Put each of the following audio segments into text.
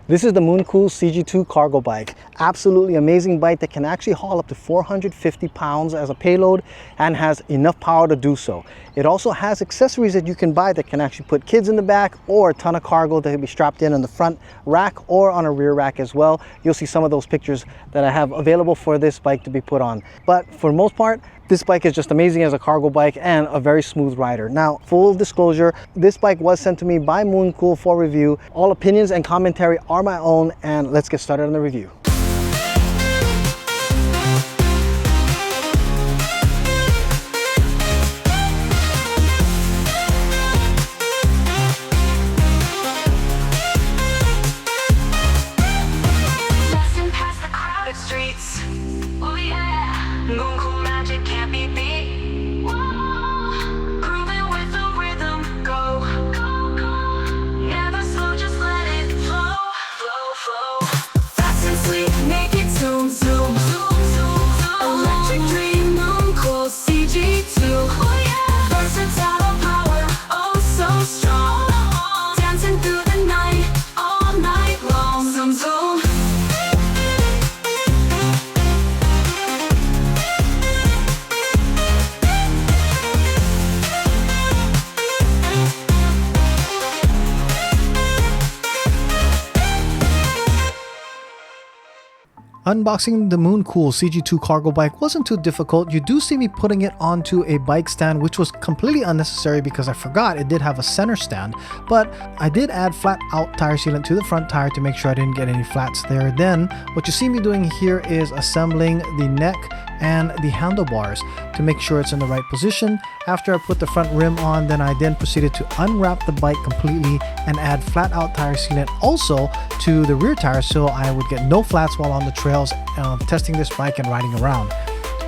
This is the Mooncool CG2 cargo bike. Absolutely amazing bike that can actually haul up to 450 pounds as a payload and has enough power to do so. It also has accessories that you can buy that can actually put kids in the back or a ton of cargo that can be strapped in on the front rack or on a rear rack as well. You'll see some of those pictures that I have available for this bike to be put on. But for the most part, this bike is just amazing as a cargo bike and a very smooth rider. Now, full disclosure, this bike was sent to me by Mooncool for review. All opinions and commentary are my own, and let's get started on the review. Streets, oh yeah, Mooncool magic can't be beat. Whoa, grooving with the rhythm, go, go, go. Never slow, just let it flow, flow, flow. Fast and sweet, make it zoom, zoom, zoom, zoom, zoom. Electric dream, Mooncool CG2, oh yeah. Versatile power, oh so strong. Dancing through the night, all night long, zoom, zoom. Unboxing the Mooncool CG2 cargo bike wasn't too difficult. You do see me putting it onto a bike stand, which was completely unnecessary because I forgot it did have a center stand, but I did add flat out tire sealant to the front tire to make sure I didn't get any flats there. Then what you see me doing here is assembling the neck and the handlebars to make sure it's in the right position. After I put the front rim on, then I proceeded to unwrap the bike completely and add flat out tire sealant also to the rear tire so I would get no flats while on the trails testing this bike and riding around.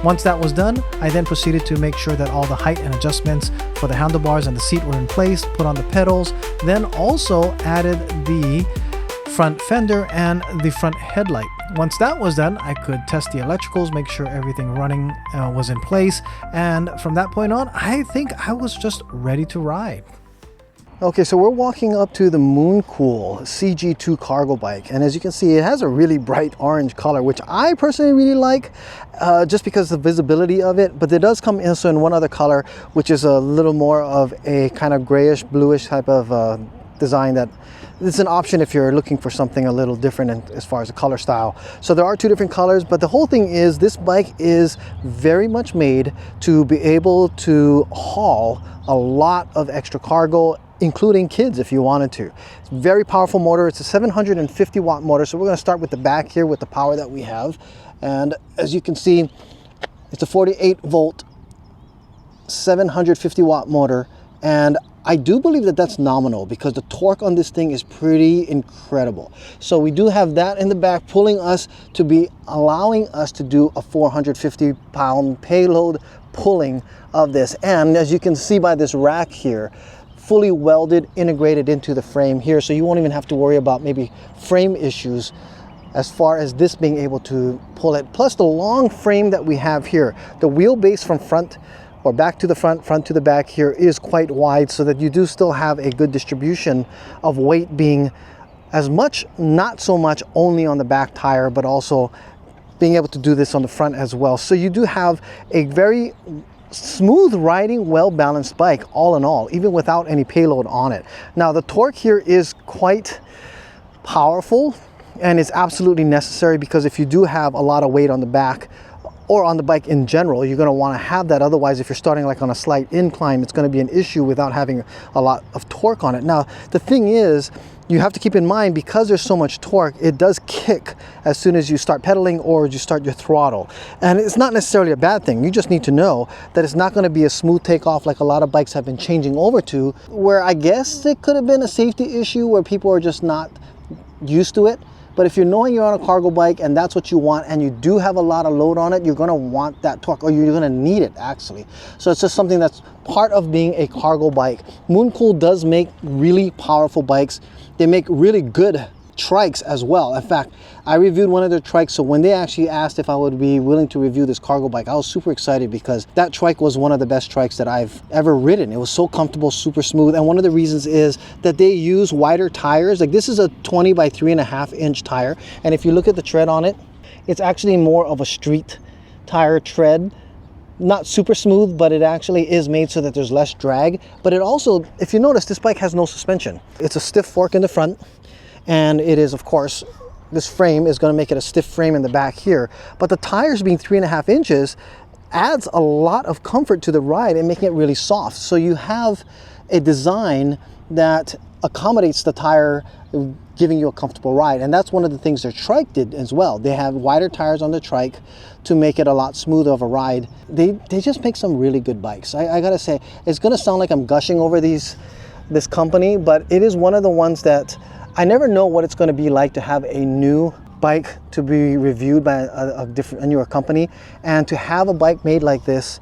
Once that was done, I then proceeded to make sure that all the height and adjustments for the handlebars and the seat were in place, put on the pedals, then also added the front fender and the front headlight. Once that was done, I could test the electricals, make sure everything running was in place, and from that point on, I think I was just ready to ride. Okay, so we're walking up to the Mooncool CG2 cargo bike, and as you can see, it has a really bright orange color, which I personally really like, just because of the visibility of it. But it does come also in one other color, which is a little more of a kind of grayish, bluish type of design that it's an option if you're looking for something a little different as far as the color style. So there are two different colors, but the whole thing is this bike is very much made to be able to haul a lot of extra cargo, including kids if you wanted to. It's a very powerful motor. It's a 750 watt motor. So we're going to start with the back here with the power that we have. And as you can see, it's a 48 volt, 750 watt motor. And I do believe that that's nominal because the torque on this thing is pretty incredible. So we do have that in the back pulling us to be allowing us to do a 450 pound payload pulling of this. And as you can see by this rack here, fully welded, integrated into the frame here. So you won't even have to worry about maybe frame issues as far as this being able to pull it. Plus the long frame that we have here, the wheelbase from front or back to the front, front to the back here is quite wide so that you do still have a good distribution of weight being as much, not so much only on the back tire, but also being able to do this on the front as well. So you do have a very smooth riding, well-balanced bike all in all, even without any payload on it. Now the torque here is quite powerful and it's absolutely necessary because if you do have a lot of weight on the back or on the bike in general, you're going to want to have that. Otherwise, if you're starting like on a slight incline, it's going to be an issue without having a lot of torque on it. Now, the thing is, you have to keep in mind, because there's so much torque, it does kick as soon as you start pedaling or you start your throttle. And it's not necessarily a bad thing. You just need to know that it's not going to be a smooth takeoff like a lot of bikes have been changing over to, where I guess it could have been a safety issue where people are just not used to it. But if you're knowing you're on a cargo bike and that's what you want and you do have a lot of load on it, you're going to want that torque, or you're going to need it actually. So it's just something that's part of being a cargo bike. Mooncool does make really powerful bikes. They make really good trikes as well. In fact, I reviewed one of their trikes, so when they actually asked if I would be willing to review this cargo bike, I was super excited because that trike was one of the best trikes that I've ever ridden. It was so comfortable, super smooth, and one of the reasons is that they use wider tires. Like, this is a 20 by 3.5 inch tire, and if you look at the tread on it, it's actually more of a street tire tread. Not super smooth, but it actually is made so that there's less drag. But it also, if you notice, this bike has no suspension. It's a stiff fork in the front, and it is, of course, this frame is going to make it a stiff frame in the back here. But the tires being 3.5 inches adds a lot of comfort to the ride and making it really soft. So you have a design that accommodates the tire, giving you a comfortable ride. And that's one of the things their trike did as well. They have wider tires on the trike to make it a lot smoother of a ride. They just make some really good bikes. I gotta say, it's gonna sound like I'm gushing over this company, but it is one of the ones that I never know what it's gonna be like to have a new bike to be reviewed by a newer company, and to have a bike made like this,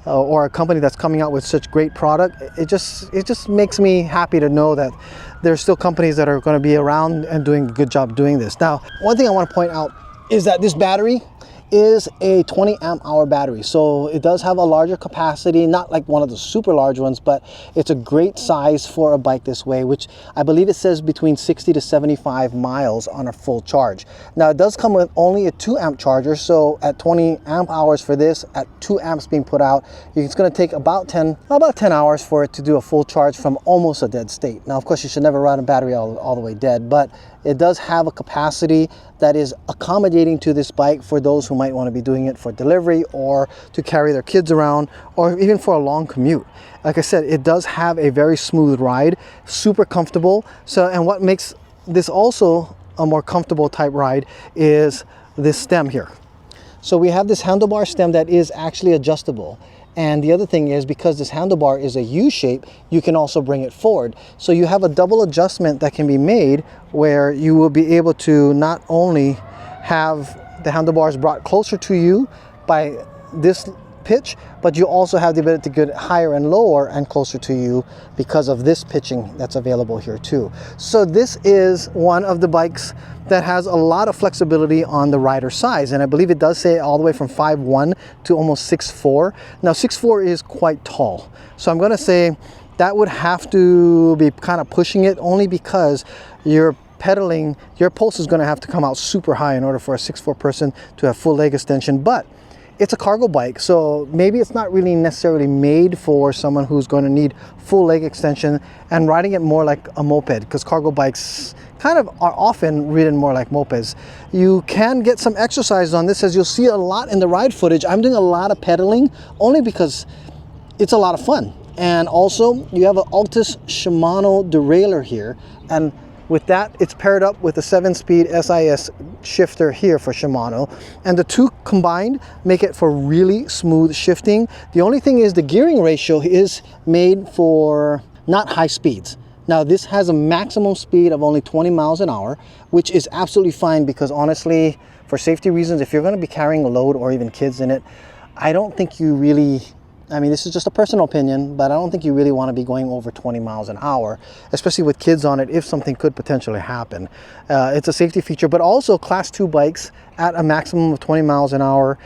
or a company that's coming out with such great product. It just makes me happy to know that there's still companies that are going to be around and doing a good job doing this. Now, one thing I want to point out is that this battery is a 20 amp hour battery, so it does have a larger capacity, not like one of the super large ones, but it's a great size for a bike this way, which I believe it says between 60 to 75 miles on a full charge. Now, it does come with only a 2 amp charger, so at 20 amp hours for this, at 2 amps being put out, it's going to take about 10 hours for it to do a full charge from almost a dead state. Now, of course, you should never run a battery all the way dead, but it does have a capacity that is accommodating to this bike for those who might want to be doing it for delivery, or to carry their kids around, or even for a long commute. Like I said, it does have a very smooth ride, super comfortable. So, and what makes this also a more comfortable type ride is this stem here. So we have this handlebar stem that is actually adjustable. And the other thing is, because this handlebar is a U shape, you can also bring it forward. So you have a double adjustment that can be made, where you will be able to not only have the handlebars brought closer to you by this pitch, but you also have the ability to get higher and lower and closer to you because of this pitching that's available here too. So this is one of the bikes that has a lot of flexibility on the rider size, and I believe it does say all the way from 5'1" to almost 6'4". Now 6'4" is quite tall, so I'm going to say that would have to be kind of pushing it, only because you're pedaling, your pulse is going to have to come out super high in order for a 6'4" person to have full leg extension. But it's a cargo bike, so maybe it's not really necessarily made for someone who's going to need full leg extension and riding it more like a moped, because cargo bikes kind of are often ridden more like mopeds. You can get some exercise on this, as you'll see a lot in the ride footage. I'm doing a lot of pedaling only because it's a lot of fun. And also, you have an Altus Shimano derailleur here, and with that, it's paired up with a 7-speed SIS shifter here for Shimano, and the two combined make it for really smooth shifting. The only thing is, the gearing ratio is made for not high speeds. Now, this has a maximum speed of only 20 miles an hour, which is absolutely fine, because honestly, for safety reasons, if you're going to be carrying a load or even kids in it, I don't think you really, I mean, this is just a personal opinion, but I don't think you really want to be going over 20 miles an hour, especially with kids on it, if something could potentially happen. It's a safety feature, but also Class 2 bikes at a maximum of 20 miles an hour,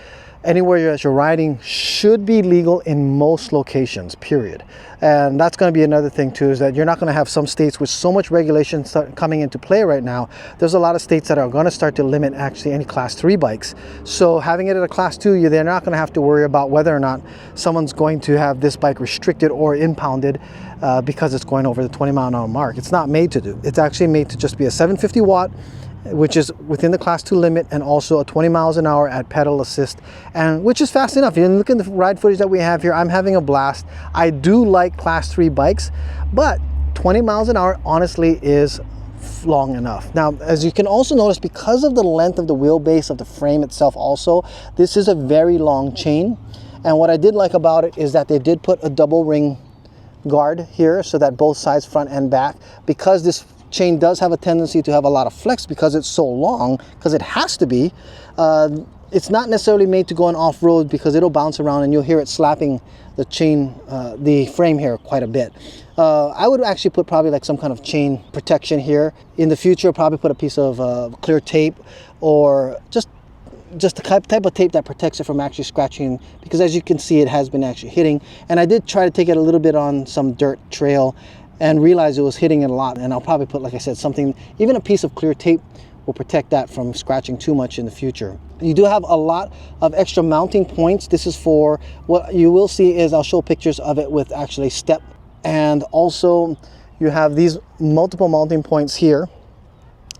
anywhere you're riding, should be legal in most locations, period. And that's going to be another thing too, is that you're not going to have some states with so much regulation coming into play right now. There's a lot of states that are going to start to limit actually any Class 3 bikes. So having it at a Class 2, they're not going to have to worry about whether or not someone's going to have this bike restricted or impounded because it's going over the 20 mile an hour mark. It's not made to do. It's actually made to just be a 750 watt, which is within the Class 2 limit, and also a 20 miles an hour at pedal assist, and which is fast enough. You look at the ride footage that we have here, I'm having a blast. I do like Class 3 bikes, but 20 miles an hour honestly is long enough. Now, as you can also notice, because of the length of the wheelbase of the frame itself also, this is a very long chain. And what I did like about it is that they did put a double ring guard here, so that both sides, front and back, because this chain does have a tendency to have a lot of flex because it's so long, because it has to be, it's not necessarily made to go on off-road because it'll bounce around and you'll hear it slapping the chain, the frame here quite a bit. I would actually put probably like some kind of chain protection here. In the future, probably put a piece of clear tape or just the type of tape that protects it from actually scratching, because as you can see, it has been actually hitting. And I did try to take it a little bit on some dirt trail and realized it was hitting it a lot. And I'll probably put, like I said, something, even a piece of clear tape will protect that from scratching too much in the future. You do have a lot of extra mounting points. This is for, what you will see is, I'll show pictures of it with actually step. And also you have these multiple mounting points here.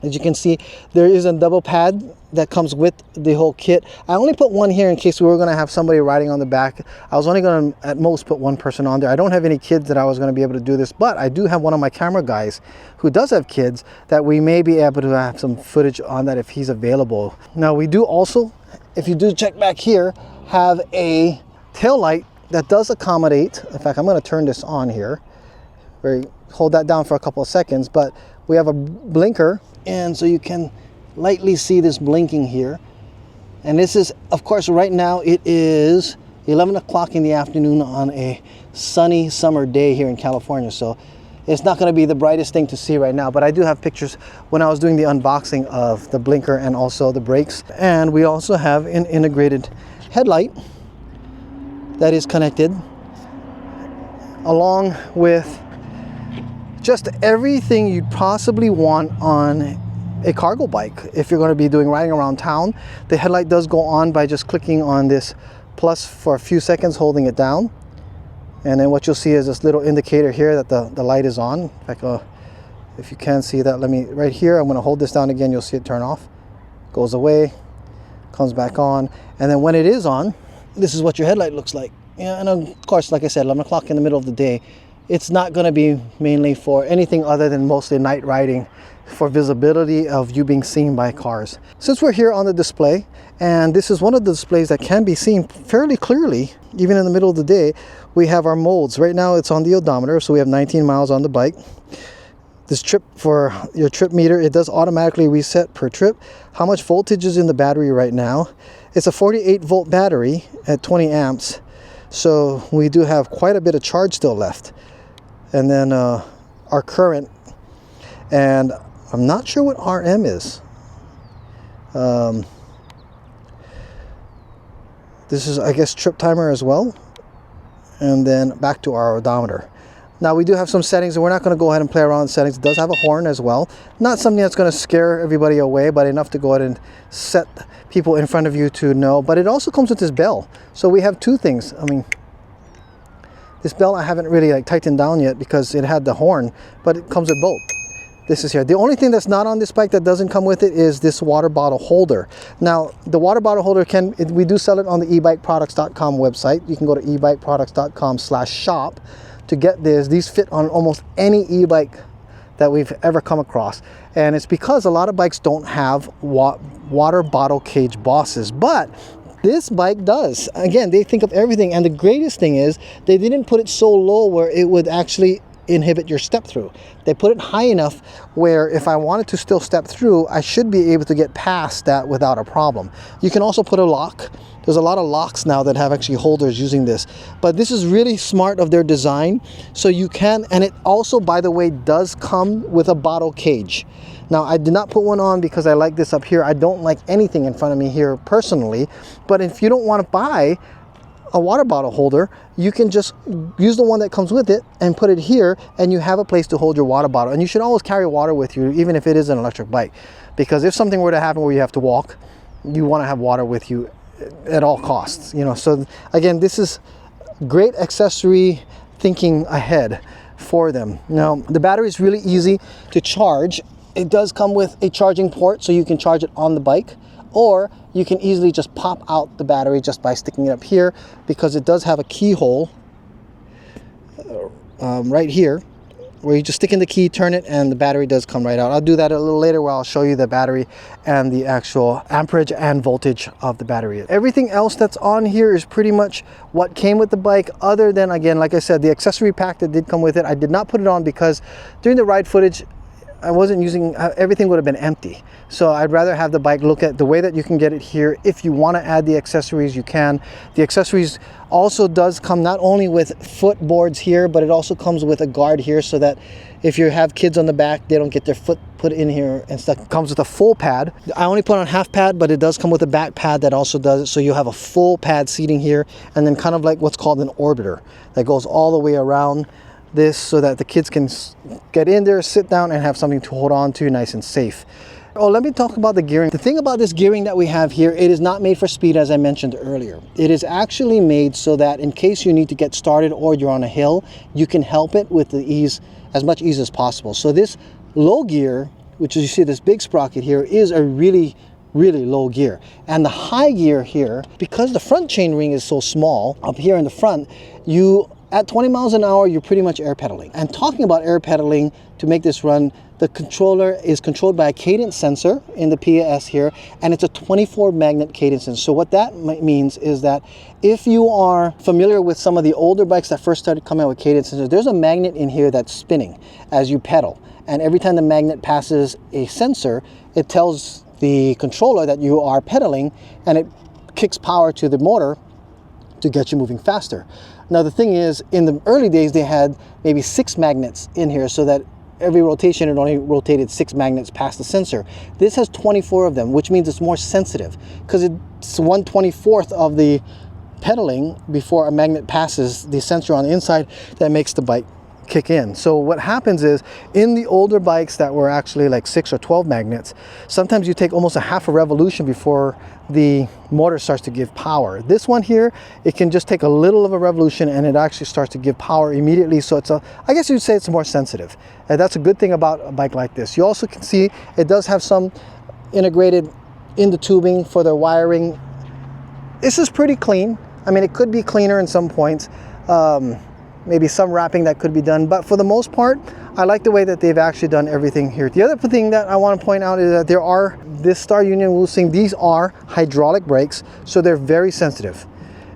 As you can see, there is a double pad that comes with the whole kit. I only put one here in case we were going to have somebody riding on the back. I was only going to at most put one person on there. I don't have any kids that I was going to be able to do this, but I do have one of my camera guys who does have kids that we may be able to have some footage on that if he's available. Now we do also, if you do check back here, have a tail light that does accommodate. In fact, I'm going to turn this on here. Hold that down for a couple of seconds, but we have a blinker, and so you can lightly see this blinking here. And this is, of course, right now it is 11 o'clock in the afternoon on a sunny summer day here in California, so it's not going to be the brightest thing to see right now, but I do have pictures when I was doing the unboxing of the blinker and also the brakes. And we also have an integrated headlight that is connected, along with just everything you'd possibly want on a cargo bike. If you're going to be doing riding around town, the headlight does go on by just clicking on this plus for a few seconds, holding it down. And then what you'll see is this little indicator here that the light is on. In fact, if you can see that, right here, I'm going to hold this down again, you'll see it turn off. Goes away, comes back on. And then when it is on, this is what your headlight looks like. Yeah, and of course, like I said, 11 o'clock in the middle of the day, it's not going to be mainly for anything other than mostly night riding, for visibility of you being seen by cars. Since we're here on the display, and this is one of the displays that can be seen fairly clearly, even in the middle of the day, we have our modes. Right now it's on the odometer, so we have 19 miles on the bike. This trip, for your trip meter, it does automatically reset per trip. How much voltage is in the battery right now? It's a 48 volt battery at 20 amps. So we do have quite a bit of charge still left. And then our current, and I'm not sure what RM is. This is, I guess, trip timer as well. And then back to our odometer. Now we do have some settings, and we're not going to go ahead and play around with settings. It does have a horn as well. Not something that's going to scare everybody away, but enough to go ahead and set people in front of you to know. But it also comes with this bell. So we have two things. I mean, this bell I haven't really tightened down yet because it had the horn, but it comes with both. This is here. The only thing that's not on this bike that doesn't come with it is this water bottle holder. Now, the water bottle holder we do sell it on the ebikeproducts.com website. You can go to ebikeproducts.com/shop to get this. These fit on almost any e-bike that we've ever come across. And it's because a lot of bikes don't have water bottle cage bosses, but this bike does. Again, they think of everything, and the greatest thing is they didn't put it so low where it would actually inhibit your step through. They put it high enough where if I wanted to still step through, I should be able to get past that without a problem. You can also put a lock. There's a lot of locks now that have actually holders using this, but this is really smart of their design. So you can, and it also, by the way, does come with a bottle cage. Now, I did not put one on because I like this up here. I don't like anything in front of me here personally, but if you don't want to buy a water bottle holder, you can just use the one that comes with it and put it here, and you have a place to hold your water bottle. And you should always carry water with you, even if it is an electric bike, because if something were to happen where you have to walk, you want to have water with you at all costs, you know. So again, this is great accessory thinking ahead for them. Now, the battery is really easy to charge. It does come with a charging port, so you can charge it on the bike, or you can easily just pop out the battery just by sticking it up here, because it does have a keyhole right here where you just stick in the key, turn it, and the battery does come right out. I'll do that a little later where I'll show you the battery and the actual amperage and voltage of the battery. Everything else that's on here is pretty much what came with the bike, other than, again, like I said, the accessory pack that did come with it. I did not put it on because during the ride footage, I wasn't using, everything would have been empty. So I'd rather have the bike look at the way that you can get it here. If you want to add the accessories, you can. The accessories also does come not only with foot boards here, but it also comes with a guard here so that if you have kids on the back, they don't get their foot put in here and stuff. It comes with a full pad. I only put on half pad, but it does come with a back pad that also does it. So you have a full pad seating here, and then kind of like what's called an orbiter that goes all the way around this so that the kids can get in there, sit down, and have something to hold on to nice and safe. Oh, let me talk about the gearing. The thing about this gearing that we have here, it is not made for speed, as I mentioned earlier. It is actually made so that in case you need to get started or you're on a hill, you can help it with the ease, as much ease as possible. So this low gear, which is, you see this big sprocket here, is a really low gear. And the high gear here, because the front chain ring is so small up here in the front, at 20 miles an hour, you're pretty much air pedaling. And talking about air pedaling, to make this run, the controller is controlled by a cadence sensor in the PAS here, and it's a 24 magnet cadence sensor. So what that means is that if you are familiar with some of the older bikes that first started coming out with cadence sensors, there's a magnet in here that's spinning as you pedal. And every time the magnet passes a sensor, it tells the controller that you are pedaling, and it kicks power to the motor to get you moving faster. Now the thing is, in the early days they had maybe 6 magnets in here, so that every rotation it only rotated 6 magnets past the sensor. This has 24 of them, which means it's more sensitive because it's 1/24 of the pedaling before a magnet passes the sensor on the inside that makes the bike kick in. So what happens is, in the older bikes that were actually like 6 or 12 magnets, sometimes you take almost a half a revolution before the motor starts to give power. This one here, it can just take a little of a revolution and it actually starts to give power immediately. So it's I guess you'd say it's more sensitive. And that's a good thing about a bike like this. You also can see it does have some integrated in the tubing for the wiring. This is pretty clean. I mean, it could be cleaner in some points. Maybe some wrapping that could be done, but for the most part, I like the way that they've actually done everything here. The other thing that I want to point out is that this Star Union Wusing, these are hydraulic brakes, so they're very sensitive.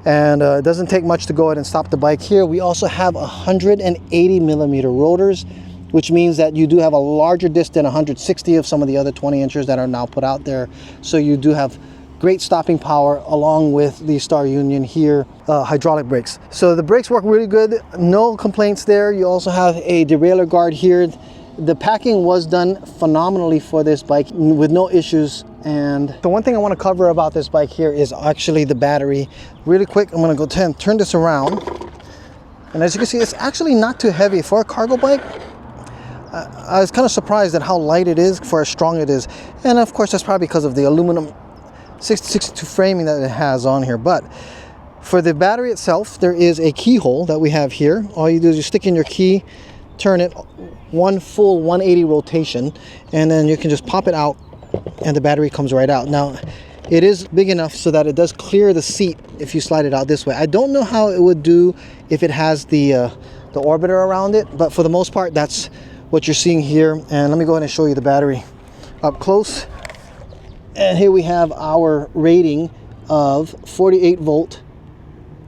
And it doesn't take much to go ahead and stop the bike here. We also have 180 millimeter rotors, which means that you do have a larger disc than 160 of some of the other 20 inchers that are now put out there. So you do have great stopping power along with the Star Union here hydraulic brakes. So the brakes work really good, no complaints there. You also have a derailleur guard here. The packing was done phenomenally for this bike with no issues. And the one thing I want to cover about this bike here is actually the battery. Really quick, I'm going to go turn this around. And as you can see, it's actually not too heavy for a cargo bike. I was kind of surprised at how light it is for how strong it is. And of course, that's probably because of the aluminum 6062 framing that it has on here. But for the battery itself, there is a keyhole that we have here. All you do is you stick in your key, turn it one full 180 rotation, and then you can just pop it out and the battery comes right out. Now it is big enough so that it does clear the seat if you slide it out this way. I don't know how it would do if it has the orbiter around it, but for the most part, that's what you're seeing here. And let me go ahead and show you the battery up close. And here we have our rating of 48 volt,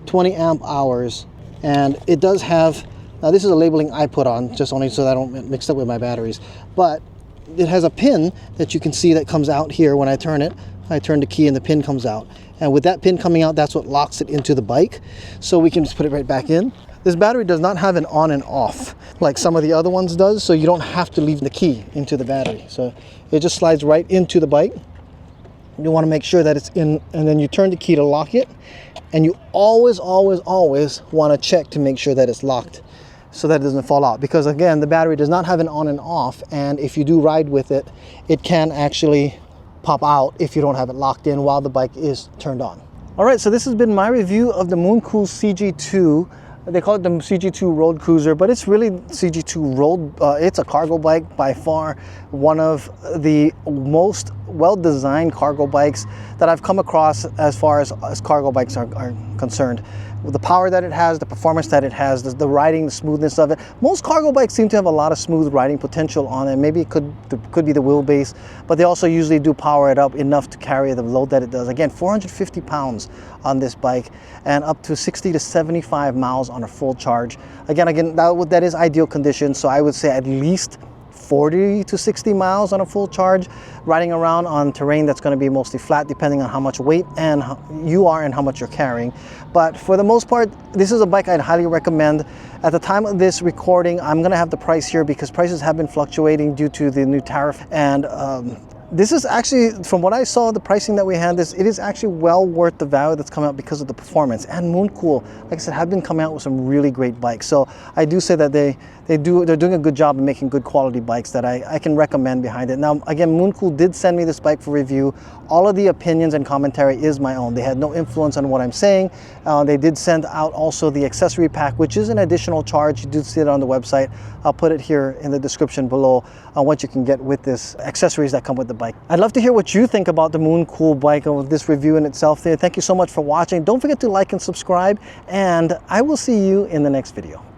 20 amp hours. And it does have, now this is a labeling I put on, just only so that I don't mix up with my batteries. But it has a pin that you can see that comes out here when I turn it. I turn the key and the pin comes out. And with that pin coming out, that's what locks it into the bike. So we can just put it right back in. This battery does not have an on and off like some of the other ones does. So you don't have to leave the key into the battery. So it just slides right into the bike. You want to make sure that it's in, and then you turn the key to lock it, and you always want to check to make sure that it's locked so that it doesn't fall out, because again, the battery does not have an on and off, and if you do ride with it, it can actually pop out if you don't have it locked in while the bike is turned on. All right, so this has been my review of the Mooncool CG2. They call it the CG2 Road Cruiser, but it's really CG2 Road. It's a cargo bike, by far one of the most well-designed cargo bikes that I've come across as far as cargo bikes are concerned. With the power that it has, the performance that it has, the riding, the smoothness of it. Most cargo bikes seem to have a lot of smooth riding potential on it. Maybe it could be the wheelbase, but they also usually do power it up enough to carry the load that it does. Again, 450 pounds on this bike and up to 60 to 75 miles on a full charge. Again, that is ideal condition, so I would say at least 40 to 60 miles on a full charge, riding around on terrain that's going to be mostly flat, depending on how much weight and you are and how much you're carrying. But for the most part, this is a bike I'd highly recommend. At the time of this recording, I'm going to have the price here because prices have been fluctuating due to the new tariff. And this is actually, from what I saw, the pricing that we had, it is actually well worth the value that's come out because of the performance. And Mooncool, like I said, have been coming out with some really great bikes. So I do say that they're doing a good job of making good quality bikes that I can recommend behind it. Now, again, Mooncool did send me this bike for review. All of the opinions and commentary is my own. They had no influence on what I'm saying. They did send out also the accessory pack, which is an additional charge. You do see it on the website. I'll put it here in the description below on what you can get with this accessories that come with the bike. I'd love to hear what you think about the Mooncool bike and this review in itself there. Thank you so much for watching. Don't forget to like and subscribe, and I will see you in the next video.